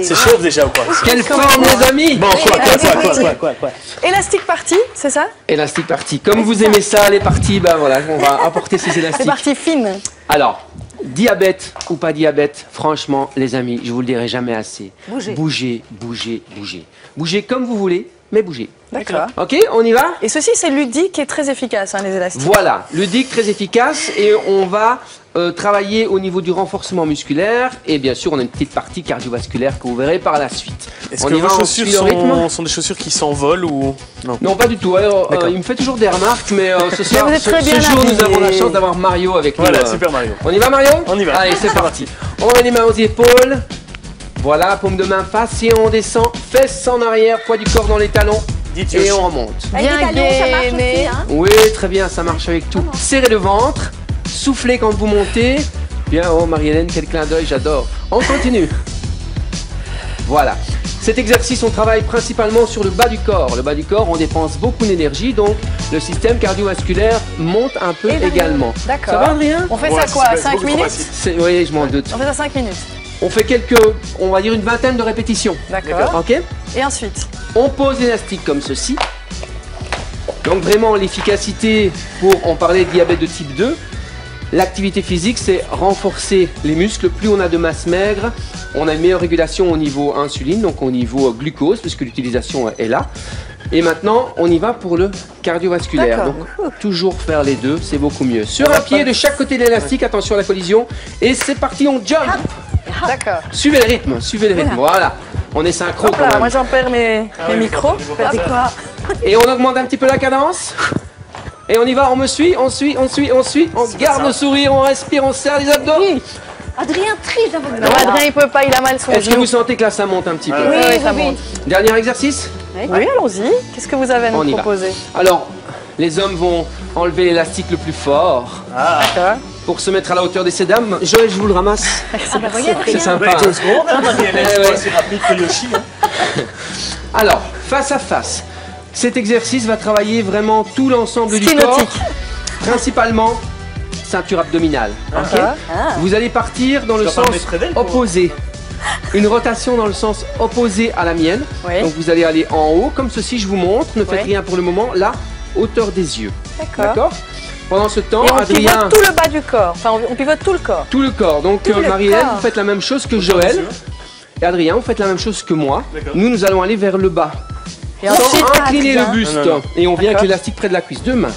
C'est chaud déjà ou quoi? Quelle forme, les amis? Bon, quoi? Élastique parti, c'est ça? Élastique parti. Comme vous aimez ça, les parties, ben voilà, on va apporter ces C'est élastiques. parti fine. Alors, diabète ou pas diabète, franchement, les amis, je vous le dirai jamais assez. Bougez. Bougez, bougez, bougez. Bougez comme vous voulez, mais bougez. D'accord. Ok, on y va? Et ceci, c'est ludique et très efficace, hein, les élastiques. Voilà, ludique, très efficace, et on va travailler au niveau du renforcement musculaire, et bien sûr, on a une petite partie cardiovasculaire que vous verrez par la suite. Est-ce On que y va, vos on chaussures suit le rythme sont des chaussures qui s'envolent ou non? Non, pas du tout. Alors, D'accord. il me fait toujours des remarques, mais ce soir, vous êtes très ce bien jour, nous habillé. avons la chance d'avoir Mario avec Voilà, nous. Super Mario. On y va, Mario? On y va. Allez, c'est parti. On met les mains aux épaules. Voilà, paume de main face et on descend. Fesses en arrière, poids du corps dans les talons. Dites Et Yoshi. on remonte. Avec les Bien talons, ça marche aussi, gainé. hein. Oui, très bien, ça marche avec tout. Serrez le ventre. Soufflez quand vous montez. Bien, oh Marie-Hélène, quel clin d'œil, j'adore. On continue. Voilà. Cet exercice, on travaille principalement sur le bas du corps. Le bas du corps, on dépense beaucoup d'énergie, donc le système cardiovasculaire monte un peu Et également. D'accord. Ça va, Adrien? On fait Ouais, ça quoi, c'est 5 beaucoup trop minutes? facile. Oui, je m'en doute. On fait ça 5 minutes. On fait on va dire une vingtaine de répétitions. D'accord. Ok? Et ensuite? On pose l'élastique comme ceci. Donc vraiment l'efficacité pour, on parlait de diabète de type 2, l'activité physique c'est renforcer les muscles. Plus on a de masse maigre, on a une meilleure régulation au niveau insuline, donc au niveau glucose, puisque l'utilisation est là. Et maintenant, on y va pour le cardiovasculaire. D'accord. Donc toujours faire les deux, c'est beaucoup mieux. Sur un pied de chaque côté de l'élastique, attention à la collision. Et c'est parti, on jump. D'accord. Suivez le rythme, suivez le rythme. Voilà, on est synchro Hop quand là, même. moi j'en perds mes micros. C'est quoi? Et on augmente un petit peu la cadence. Et on y va, on me suit, on suit. On garde le sourire, on respire, on serre les abdos. Adrien triche dans votre Non, Adrien il peut pas, il a mal son Est-ce que genou. vous sentez que là ça monte un petit peu? Oui, Oui, ça oui, monte. Dernier exercice. Oui, allons-y. Qu'est-ce que vous avez à On nous y va. proposer? Alors, les hommes vont enlever l'élastique le plus fort D'accord. pour se mettre à la hauteur de ces dames. Joël, je vous le ramasse. Ah bah regarde, C'est Adrien. sympa. hein. 2 secondes, hein, Marie-Hélène, Eh ouais. c'est aussi rapide que Yoshi. Hein. Alors, face à face. Cet exercice va travailler vraiment tout l'ensemble du corps. Ski-nautique. Principalement ceinture abdominale. Ok. D'accord. Vous allez partir dans le dois pas sens me mettre près d'elle, pour- opposé. Une rotation dans le sens opposé à la mienne. Oui. Donc vous allez aller en haut, comme ceci, je vous montre. Ne faites Oui. rien pour le moment. Là, hauteur des yeux. D'accord. D'accord? Pendant ce temps, Et on Adrien, pivote tout le bas du corps. Enfin, on pivote tout le corps. tout le corps. Donc Tout le Marie-Hélène, corps. vous faites la même chose que Joël. Et Adrien, vous faites la même chose que moi. D'accord. Nous allons aller vers le bas. Et Sans ensuite, incliner le Adrien. buste. Non, non, non. Et on vient avec D'accord. l'élastique près de la cuisse. Deux mains.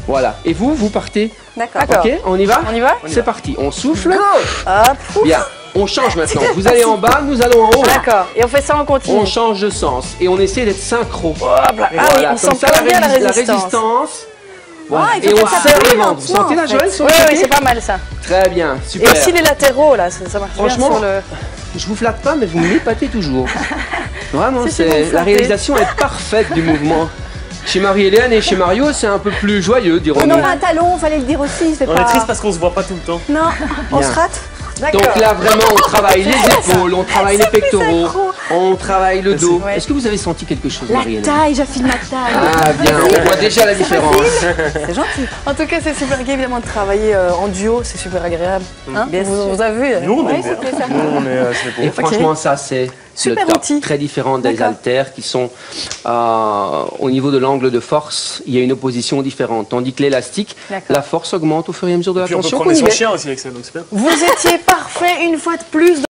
Voilà. Et vous, vous partez. D'accord. D'accord. Ok, on y va? On y va? C'est parti. On souffle. Hop. Bien. On change maintenant. Vous allez en bas, nous allons en haut. D'accord. Et on fait ça en continu. On change de sens et on essaie d'être synchro. Hop là. Ah oui, Voilà, on comme sent ça pas bien la la résistance. résistance. Voilà. Ah, il Et faut on que ça serre brille les ventres. Vous lentement, sentez en la fait. Joël sur Oui, le oui, côté? c'est pas mal ça. Très bien, Et super. aussi les latéraux là, ça marche bien Franchement, sur le. je vous flatte pas, mais vous m'épatez toujours. Vraiment, Si, si, vous me la flattez. réalisation est parfaite du mouvement. Chez Marie-Hélène et chez Mario, c'est un peu plus joyeux, On dirons-nous. a un talon, fallait le dire aussi, c'est On est pas... triste parce qu'on se voit pas tout le temps. Non, on Bien. se rate. Donc là, vraiment, on travaille les épaules, on travaille les pectoraux, synchro. on travaille le dos. Ouais. Est-ce que vous avez senti quelque chose, La Marie-Hélène? taille, j'affine ma taille. Ah bien, on voit déjà la différence. C'est gentil. En tout cas, c'est super gai évidemment de travailler en duo, c'est super agréable. Hein, Bien sûr. vous avez vu? Nous, on Oui, aime bien. c'était ça. Nous, on est c'est Et beau. franchement, ça, c'est Super le top. outil. Très différent des D'accord. haltères qui sont au niveau de l'angle de force, il y a une opposition différente. Tandis que l'élastique, D'accord. la force augmente au fur et à mesure de la Puis on peut tension qu'on promener y son met. chien aussi avec ça, donc c'est bien. Vous étiez parfait une fois de plus.